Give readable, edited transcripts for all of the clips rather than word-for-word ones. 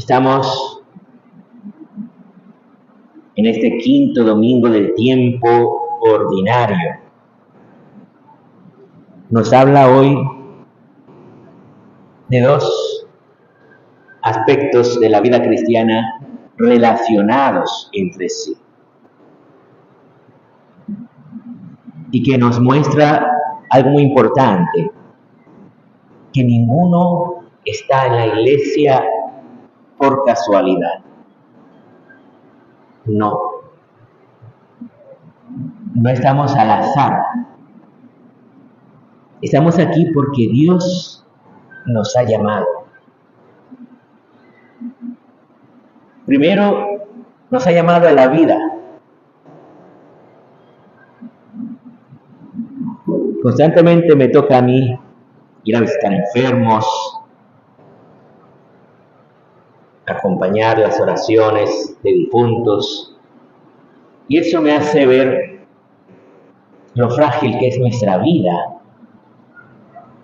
Estamos en este quinto domingo del tiempo ordinario. Nos habla hoy de dos aspectos de la vida cristiana relacionados entre sí y que nos muestra algo muy importante, que ninguno está en la iglesia por casualidad. No estamos al azar. Estamos aquí porque Dios nos ha llamado. Primero, nos ha llamado a la vida. Constantemente me toca a mí ir a visitar enfermos, acompañar las oraciones de difuntos, y eso me hace ver lo frágil que es nuestra vida.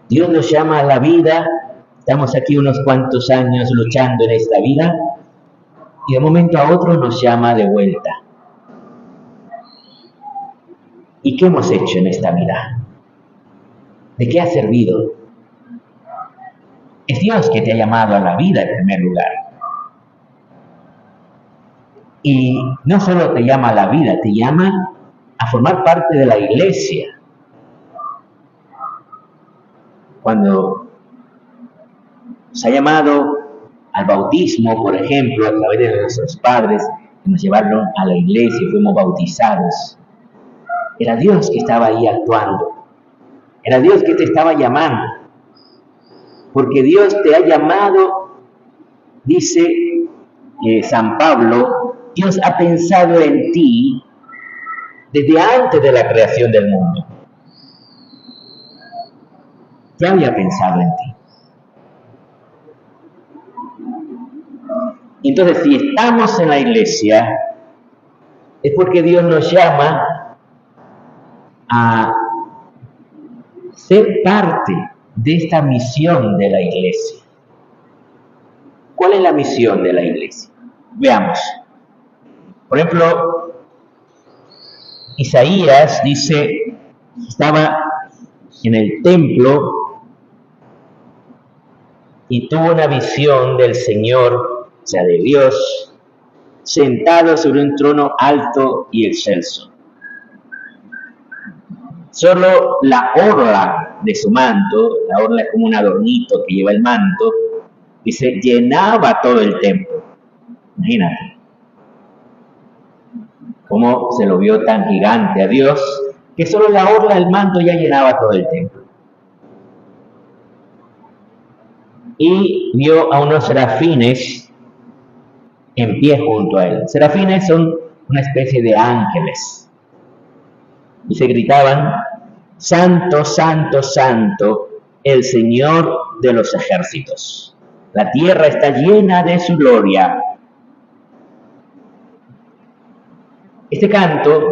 Dios nos llama a la vida, estamos aquí unos cuantos años luchando en esta vida, y de un momento a otro nos llama de vuelta. ¿Y qué hemos hecho en esta vida? ¿De qué ha servido? Es Dios que te ha llamado a la vida en primer lugar. Y no solo te llama a la vida, te llama a formar parte de la iglesia. Cuando se ha llamado al bautismo, por ejemplo, a través de nuestros padres, que nos llevaron a la iglesia y fuimos bautizados, era Dios que estaba ahí actuando. Era Dios que te estaba llamando. Porque Dios te ha llamado, dice San Pablo, Dios ha pensado en ti desde antes de la creación del mundo. Ya había pensado en ti. Entonces, si estamos en la iglesia, es porque Dios nos llama a ser parte de esta misión de la iglesia. ¿Cuál es la misión de la iglesia? Veamos. Por ejemplo, Isaías dice, estaba en el templo y tuvo una visión del Señor, o sea, de Dios, sentado sobre un trono alto y excelso. Solo la orla de su manto, la orla es como un adornito que lleva el manto, dice, llenaba todo el templo. Imagínate cómo se lo vio tan gigante a Dios, que solo la orla del manto ya llenaba todo el templo. Y vio a unos serafines en pie junto a él. Serafines son una especie de ángeles. Y se gritaban, Santo, Santo, Santo, el Señor de los ejércitos. La tierra está llena de su gloria. Este canto,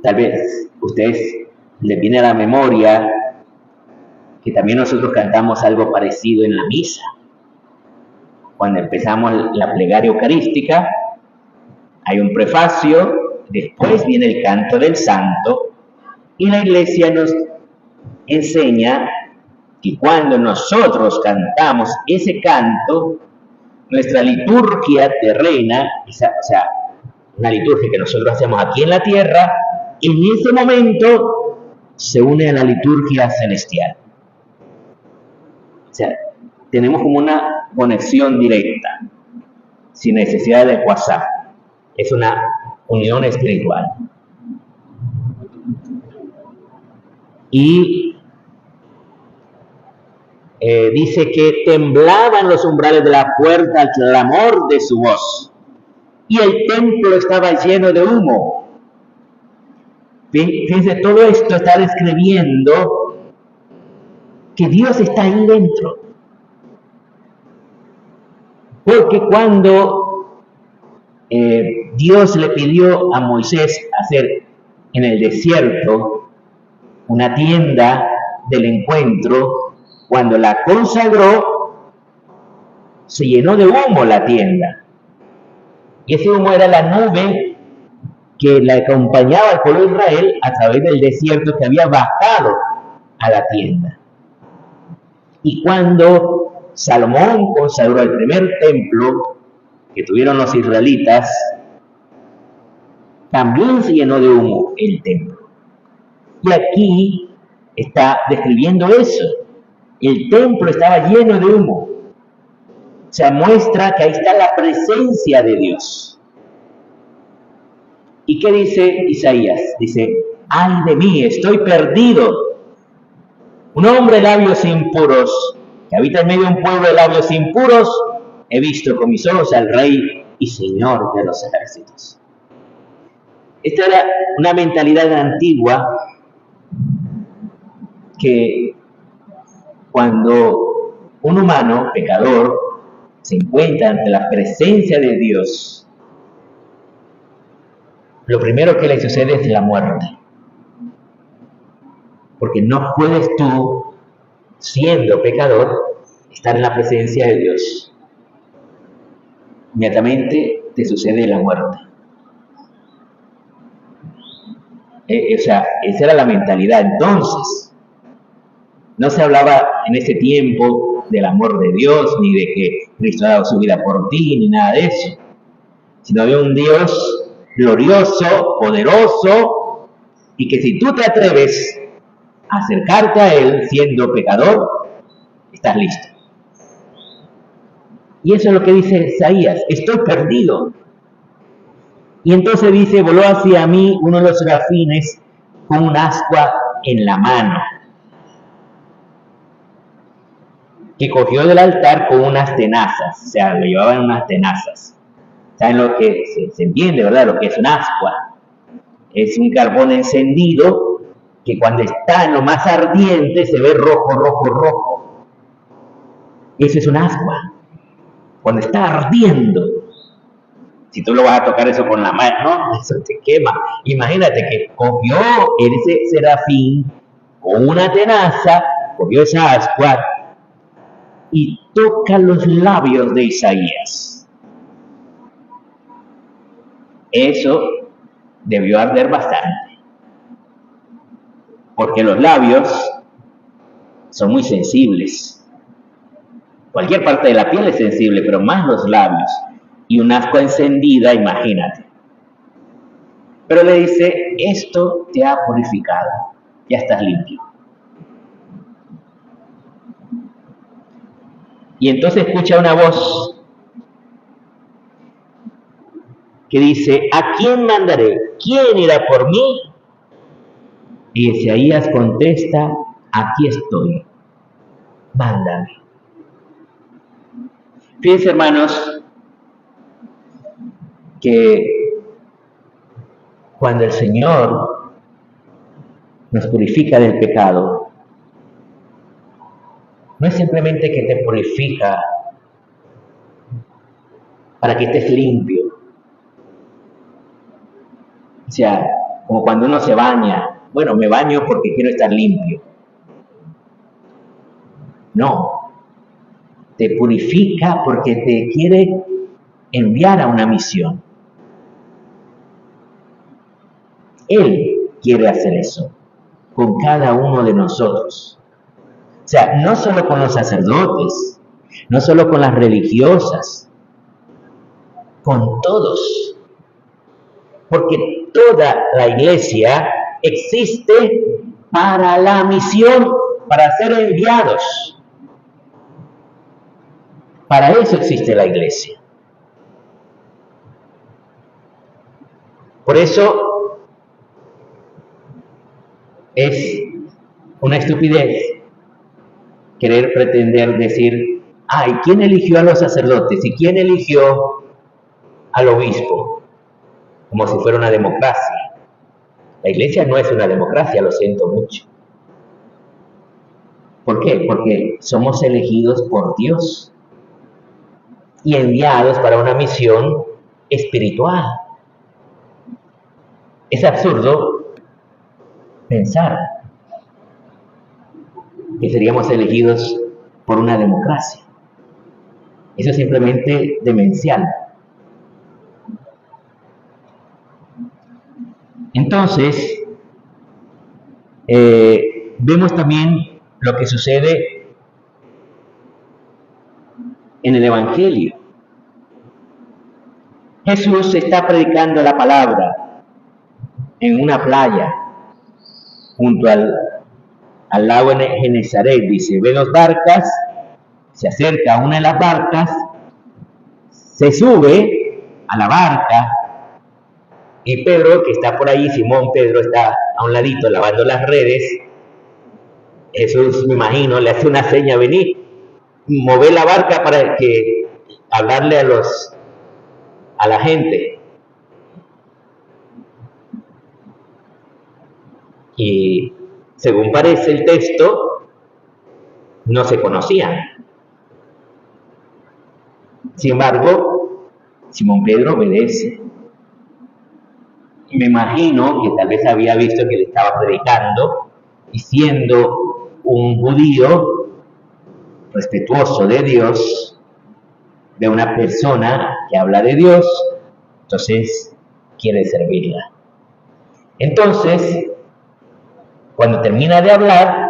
tal vez ustedes les viene a la memoria que también nosotros cantamos algo parecido en la misa. Cuando empezamos la plegaria eucarística, hay un prefacio, después viene el canto del santo, y la iglesia nos enseña que cuando nosotros cantamos ese canto, nuestra liturgia terrena, o sea, una liturgia que nosotros hacemos aquí en la tierra, en ese momento se une a la liturgia celestial. O sea, tenemos como una conexión directa, sin necesidad de WhatsApp. Es una unión espiritual. Y dice que temblaban los umbrales de la puerta al clamor de su voz, y el templo estaba lleno de humo. Fíjense, todo esto está describiendo que Dios está ahí dentro. Porque cuando Dios le pidió a Moisés hacer en el desierto una tienda del encuentro, cuando la consagró, se llenó de humo la tienda. Y ese humo era la nube que la acompañaba al pueblo de Israel a través del desierto que había bajado a la tienda. Y cuando Salomón consagró el primer templo que tuvieron los israelitas, también se llenó de humo el templo. Y aquí está describiendo eso. El templo estaba lleno de humo. O sea, muestra que ahí está la presencia de Dios. ¿Y qué dice Isaías? Dice, ¡ay de mí, estoy perdido! Un hombre de labios impuros, que habita en medio de un pueblo de labios impuros, he visto con mis ojos al Rey y Señor de los ejércitos. Esta era una mentalidad antigua que cuando un humano, pecador, se encuentra ante la presencia de Dios, lo primero que le sucede es la muerte. Porque no puedes tú, siendo pecador, estar en la presencia de Dios. Inmediatamente te sucede la muerte. O sea, esa era la mentalidad. Entonces, no se hablaba en ese tiempo del amor de Dios, ni de que Cristo ha dado su vida por ti, ni nada de eso. Sino había un Dios glorioso, poderoso, y que si tú te atreves a acercarte a Él siendo pecador, estás listo. Y eso es lo que dice Isaías, estoy perdido. Y entonces dice, voló hacia mí uno de los serafines con un ascua en la mano, que cogió del altar con unas tenazas, o sea, lo llevaban en unas tenazas. ¿Saben lo que se entiende, verdad? Lo que es un ascua. Es un carbón encendido que cuando está en lo más ardiente se ve rojo, rojo, rojo. Eso es un ascua. Cuando está ardiendo. Si tú lo vas a tocar eso con la mano, eso te quema. Imagínate que cogió ese serafín con una tenaza, cogió esa ascua y toca los labios de Isaías. Eso debió arder bastante, porque los labios son muy sensibles. Cualquier parte de la piel es sensible, pero más los labios. Y un ascua encendida, imagínate. Pero le dice, esto te ha purificado, ya estás limpio. Y entonces escucha una voz que dice, ¿a quién mandaré? ¿Quién irá por mí? Y Isaías contesta, aquí estoy, mándame. Fíjense, hermanos, que cuando el Señor nos purifica del pecado, no es simplemente que te purifica para que estés limpio. O sea, como cuando uno se baña, bueno, me baño porque quiero estar limpio. No, te purifica porque te quiere enviar a una misión. Él quiere hacer eso con cada uno de nosotros. O sea, no solo con los sacerdotes, no solo con las religiosas, con todos. Porque toda la iglesia existe para la misión, para ser enviados. Para eso existe la iglesia. Por eso es una estupidez querer pretender decir, ¿y quién eligió a los sacerdotes? ¿Y quién eligió al obispo? Como si fuera una democracia. La iglesia no es una democracia, lo siento mucho. ¿Por qué? Porque somos elegidos por Dios y enviados para una misión espiritual. Es absurdo pensar que seríamos elegidos por una democracia. Eso es simplemente demencial. Entonces, vemos también lo que sucede en el Evangelio. Jesús está predicando la palabra en una playa junto al lago de Genesaret. Dice, ve dos barcas, se acerca a una de las barcas, se sube a la barca y Pedro, que está por ahí, Simón Pedro está a un ladito lavando las redes. Jesús, me imagino, le hace una seña, venid, mover la barca para que hablarle a la gente. Y según parece el texto, no se conocían. Sin embargo, Simón Pedro obedece. Y me imagino que tal vez había visto que le estaba predicando, y siendo un judío respetuoso de Dios, de una persona que habla de Dios, entonces quiere servirla. Entonces, cuando termina de hablar,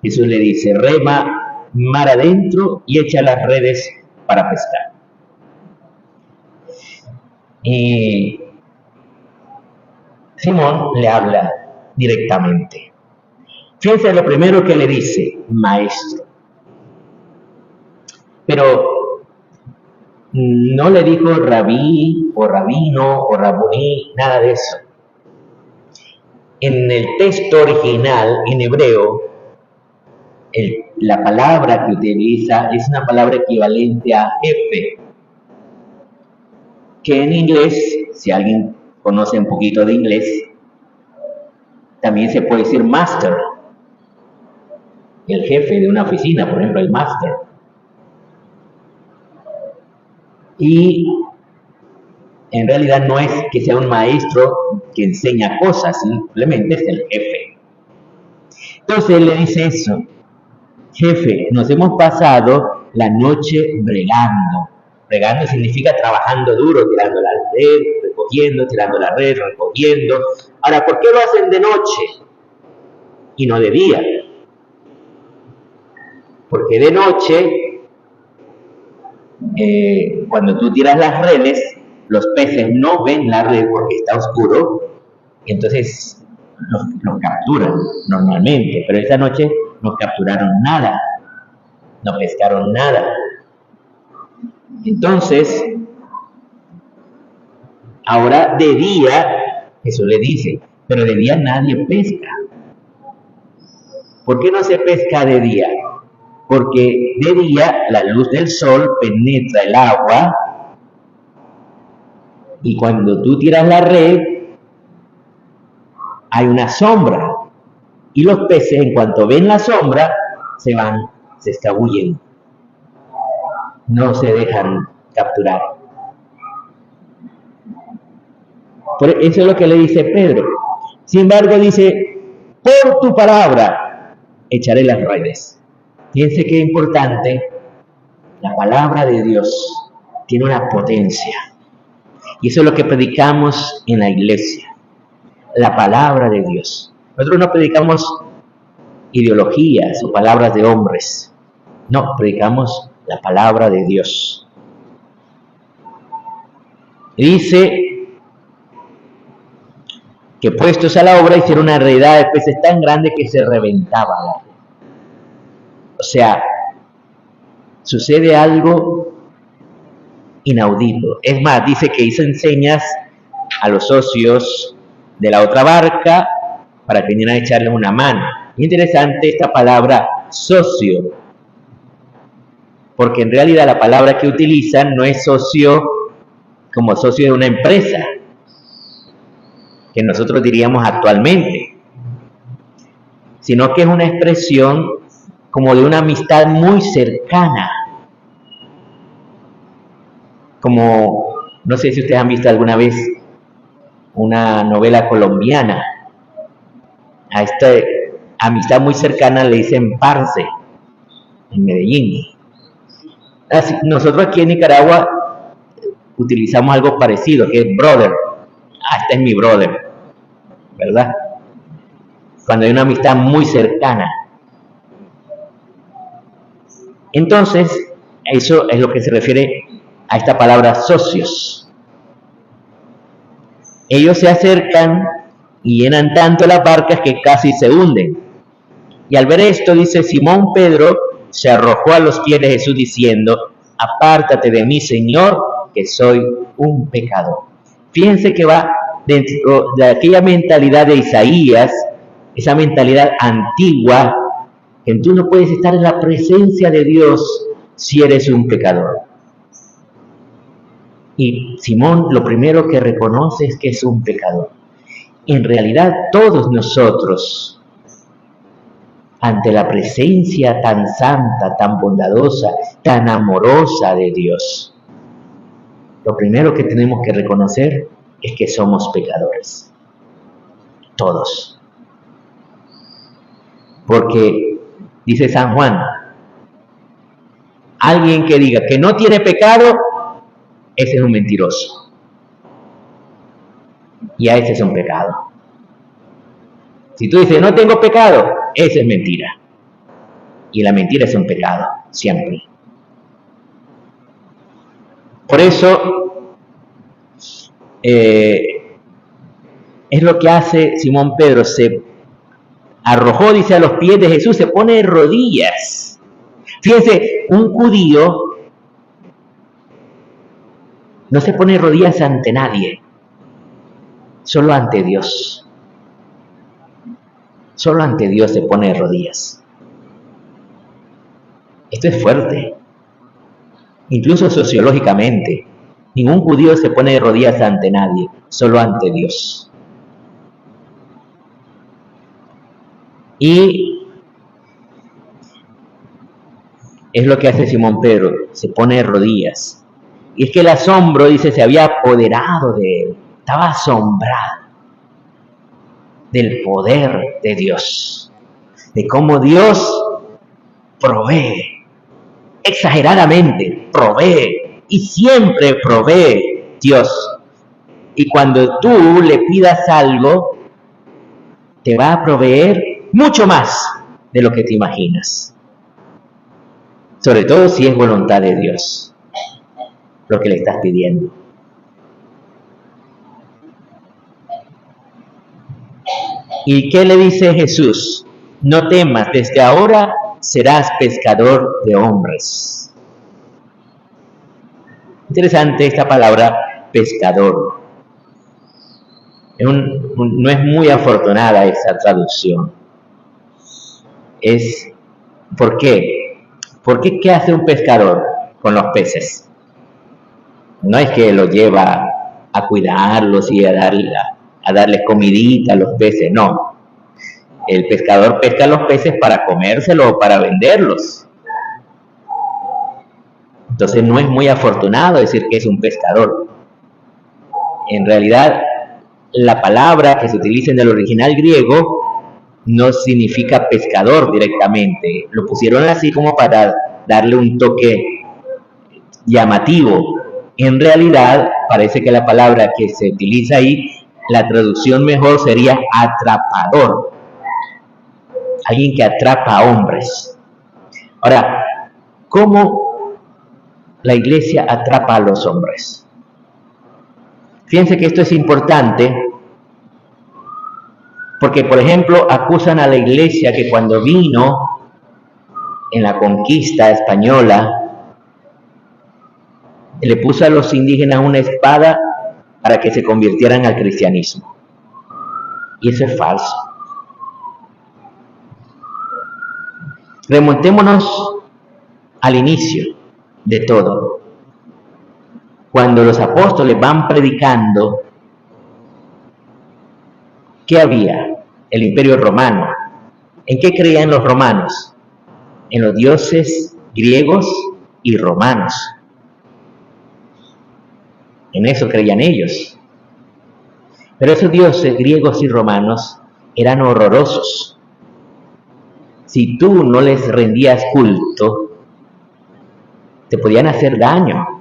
Jesús le dice, rema mar adentro y echa las redes para pescar. Y Simón le habla directamente. Fíjense lo primero que le dice, maestro. Pero no le dijo rabí o rabino o rabuní, nada de eso. En el texto original, en hebreo, la palabra que utiliza es una palabra equivalente a jefe, que en inglés, si alguien conoce un poquito de inglés, también se puede decir master. El jefe de una oficina, por ejemplo, el master. Y en realidad no es que sea un maestro que enseña cosas, simplemente es el jefe. Entonces él le dice eso, jefe, nos hemos pasado la noche bregando. Bregando significa trabajando duro, tirando la red, recogiendo, tirando la red, recogiendo. Ahora, ¿por qué lo hacen de noche y no de día? Porque de noche, cuando tú tiras las redes, los peces no ven la red porque está oscuro, y entonces los capturan normalmente, pero esa noche no capturaron nada, no pescaron nada. Entonces, ahora de día, Jesús le dice, pero de día nadie pesca. ¿Por qué no se pesca de día? Porque de día la luz del sol penetra el agua y cuando tú tiras la red hay una sombra y los peces en cuanto ven la sombra se van, se escabullen, no se dejan capturar. Eso es lo que le dice Pedro. Sin embargo dice, por tu palabra echaré las redes. Fíjense qué importante, la palabra de Dios tiene una potencia. Y eso es lo que predicamos en la iglesia, la palabra de Dios. Nosotros no predicamos ideologías o palabras de hombres, no, predicamos la palabra de Dios. Dice que puestos a la obra hicieron una redada de peces tan grande que se reventaba la red. O sea, sucede algo inaudito. Es más, dice que hizo señas a los socios de la otra barca para que vinieran a echarle una mano. Interesante esta palabra socio, porque en realidad la palabra que utilizan no es socio como socio de una empresa, que nosotros diríamos actualmente, sino que es una expresión como de una amistad muy cercana. Como, no sé si ustedes han visto alguna vez una novela colombiana, a esta amistad muy cercana le dicen parce en Medellín. Nosotros aquí en Nicaragua utilizamos algo parecido, que es brother. Este es mi brother, ¿verdad? Cuando hay una amistad muy cercana. Entonces, eso es lo que se refiere a esta palabra socios. Ellos se acercan y llenan tanto las barcas que casi se hunden. Y al ver esto, dice, Simón Pedro se arrojó a los pies de Jesús diciendo, apártate de mí, Señor, que soy un pecador. Fíjense que va dentro de aquella mentalidad de Isaías, esa mentalidad antigua, que tú no puedes estar en la presencia de Dios si eres un pecador. Y Simón lo primero que reconoce es que es un pecador. En realidad todos nosotros, ante la presencia tan santa, tan bondadosa, tan amorosa de Dios, lo primero que tenemos que reconocer es que somos pecadores. Todos. Porque, dice San Juan, alguien que diga que no tiene pecado, ese es un mentiroso. Y a ese es un pecado. Si tú dices, no tengo pecado, esa es mentira. Y la mentira es un pecado, siempre. Por eso, es lo que hace Simón Pedro, se arrojó, dice, a los pies de Jesús, se pone de rodillas. Fíjense, un judío no se pone de rodillas ante nadie, solo ante Dios. Solo ante Dios se pone de rodillas. Esto es fuerte. Incluso sociológicamente, ningún judío se pone de rodillas ante nadie, solo ante Dios. Y es lo que hace Simón Pedro, se pone de rodillas. Y es que el asombro, dice, se había apoderado de él, estaba asombrado del poder de Dios, de cómo Dios provee, exageradamente provee, y siempre provee Dios. Y cuando tú le pidas algo, te va a proveer mucho más de lo que te imaginas. Sobre todo si es voluntad de Dios lo que le estás pidiendo. ¿Y qué le dice Jesús? No temas, desde ahora serás pescador de hombres. Interesante esta palabra pescador. No es muy afortunada esa traducción. ¿Por qué? Porque ¿qué hace un pescador con los peces? No es que los lleva a cuidarlos y a darles comidita a los peces, no. El pescador pesca los peces para comérselos o para venderlos. Entonces no es muy afortunado decir que es un pescador. En realidad, la palabra que se utiliza en el original griego no significa pescador directamente. Lo pusieron así como para darle un toque llamativo. En realidad, parece que la palabra que se utiliza ahí, la traducción mejor sería atrapador. Alguien que atrapa a hombres. Ahora, ¿cómo la iglesia atrapa a los hombres? Fíjense que esto es importante porque, por ejemplo, acusan a la iglesia que cuando vino en la conquista española, le puso a los indígenas una espada para que se convirtieran al cristianismo. Y eso es falso. Remontémonos al inicio de todo. Cuando los apóstoles van predicando, ¿qué había? El Imperio Romano. ¿En qué creían los romanos? En los dioses griegos y romanos. En eso creían ellos. Pero esos dioses griegos y romanos eran horrorosos. Si tú no les rendías culto, te podían hacer daño.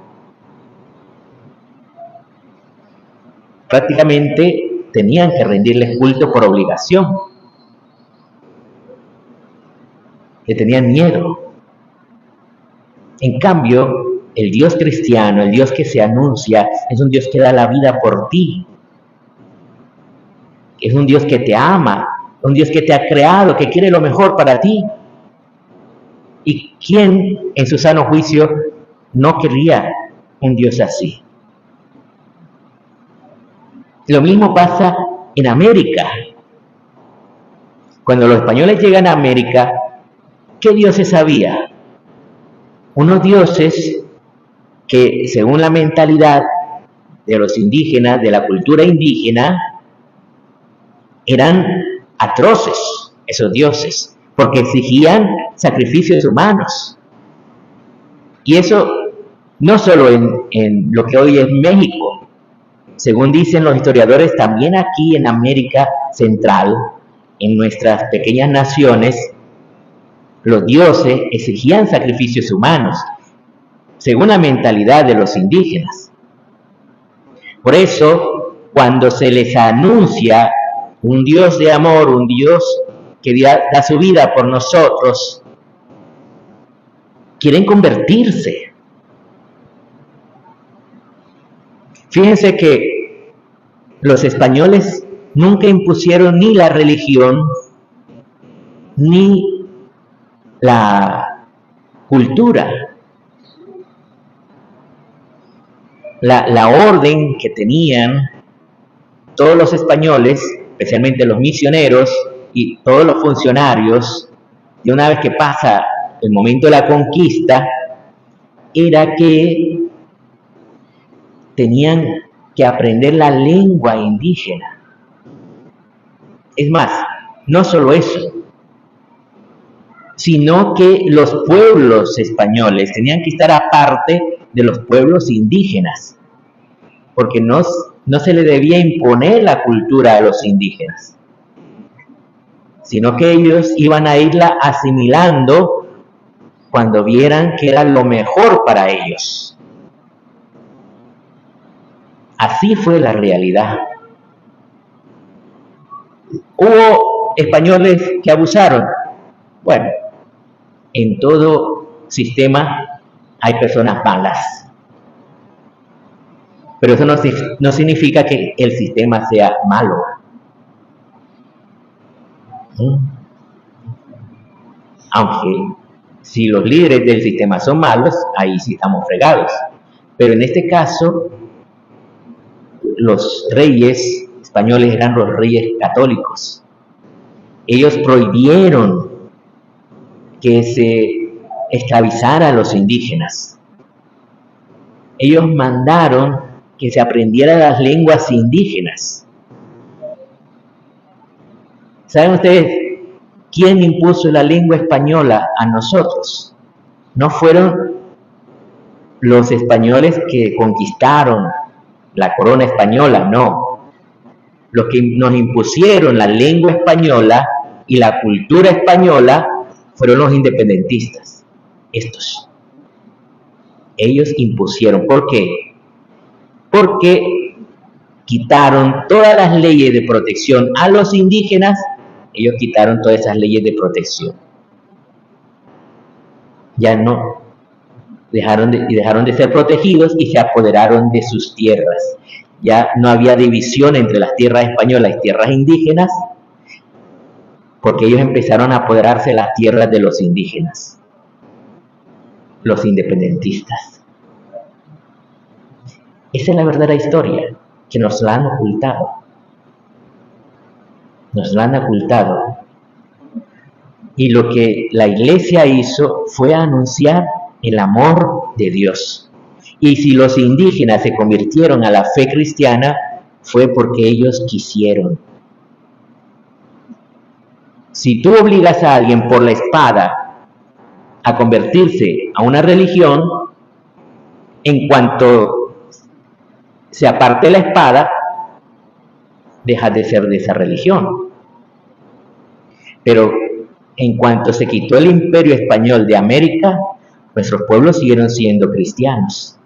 Prácticamente tenían que rendirles culto por obligación. Le tenían miedo. En cambio, el Dios cristiano, el Dios que se anuncia, es un Dios que da la vida por ti. Es un Dios que te ama, un Dios que te ha creado, que quiere lo mejor para ti. ¿Y quién en su sano juicio no querría un Dios así? Lo mismo pasa en América. Cuando los españoles llegan a América, ¿qué dioses había? Unos dioses que, según la mentalidad de los indígenas, de la cultura indígena, eran atroces, esos dioses, porque exigían sacrificios humanos. Y eso no solo en lo que hoy es México. Según dicen los historiadores, también aquí en América Central, en nuestras pequeñas naciones, los dioses exigían sacrificios humanos, según la mentalidad de los indígenas. Por eso, cuando se les anuncia un Dios de amor, un Dios que da su vida por nosotros, quieren convertirse. Fíjense que los españoles nunca impusieron ni la religión, ni la cultura. La orden que tenían todos los españoles, especialmente los misioneros y todos los funcionarios, de una vez que pasa el momento de la conquista, era que tenían que aprender la lengua indígena. Es más, no solo eso, sino que los pueblos españoles tenían que estar aparte de los pueblos indígenas, porque no se le debía imponer la cultura a los indígenas, sino que ellos iban a irla asimilando cuando vieran que era lo mejor para ellos. Así fue la realidad. ¿Hubo españoles que abusaron? Bueno, en todo sistema hay personas malas. Pero eso no significa que el sistema sea malo. Aunque si los líderes del sistema son malos, ahí sí estamos fregados. Pero en este caso, los reyes españoles eran los reyes católicos. Ellos prohibieron que se esclavizara a los indígenas. Ellos mandaron que se aprendieran las lenguas indígenas. ¿Saben ustedes quién impuso la lengua española a nosotros? No fueron los españoles que conquistaron la corona española, no. Los que nos impusieron la lengua española y la cultura española fueron los independentistas. Estos. Ellos impusieron. ¿Por qué? Porque quitaron todas las leyes de protección a los indígenas. Ellos quitaron todas esas leyes de protección. Ya no. Dejaron de ser protegidos y se apoderaron de sus tierras. Ya no había división entre las tierras españolas y tierras indígenas, porque ellos empezaron a apoderarse de las tierras de los indígenas, los independentistas. Esa es la verdadera historia, que nos la han ocultado. Nos la han ocultado. Y lo que la iglesia hizo fue anunciar el amor de Dios. Y si los indígenas se convirtieron a la fe cristiana, fue porque ellos quisieron. Si tú obligas a alguien por la espada a convertirse a una religión, en cuanto se aparte la espada, deja de ser de esa religión. Pero en cuanto se quitó el imperio español de América, nuestros pueblos siguieron siendo cristianos.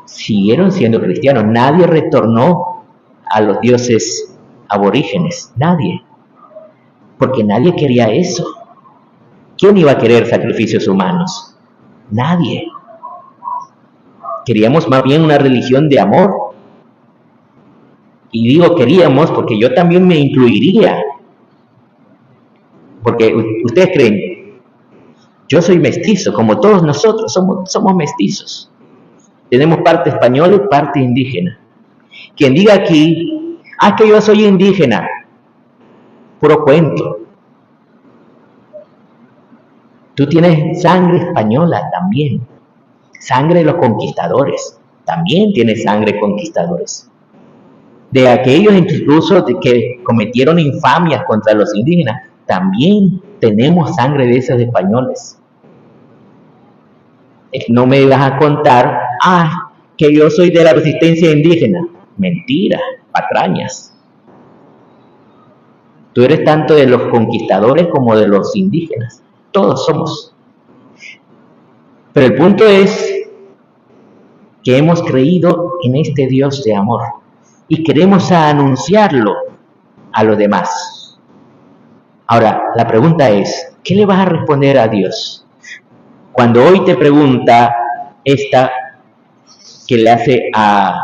Siguieron siendo cristianos. Nadie retornó a los dioses aborígenes. Nadie. Porque nadie quería eso. ¿Quién iba a querer sacrificios humanos? Nadie. Queríamos más bien una religión de amor. Y digo queríamos porque yo también me incluiría. Porque ustedes creen, yo soy mestizo, como todos nosotros somos mestizos. Tenemos parte española y parte indígena. Quien diga aquí, que yo soy indígena, puro cuento. Tú tienes sangre española también, sangre de los conquistadores, también tienes sangre conquistadores. De aquellos incluso que cometieron infamias contra los indígenas, también tenemos sangre de esos españoles. No me vas a contar, que yo soy de la resistencia indígena. Mentira, patrañas. Tú eres tanto de los conquistadores como de los indígenas. Todos somos. Pero el punto es que hemos creído en este Dios de amor y queremos anunciarlo a los demás. Ahora, la pregunta es, ¿qué le vas a responder a Dios? Cuando hoy te pregunta esta que le hace a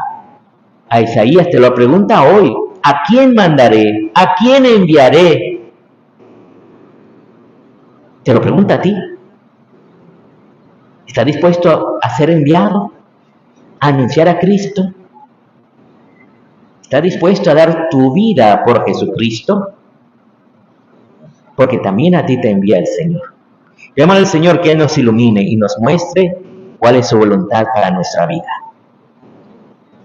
Isaías, te lo pregunta hoy. ¿A quién mandaré? ¿A quién enviaré? Te lo pregunta a ti. ¿Estás dispuesto a ser enviado? ¿A anunciar a Cristo? ¿Estás dispuesto a dar tu vida por Jesucristo? Porque también a ti te envía el Señor. Llama al Señor que Él nos ilumine y nos muestre cuál es su voluntad para nuestra vida.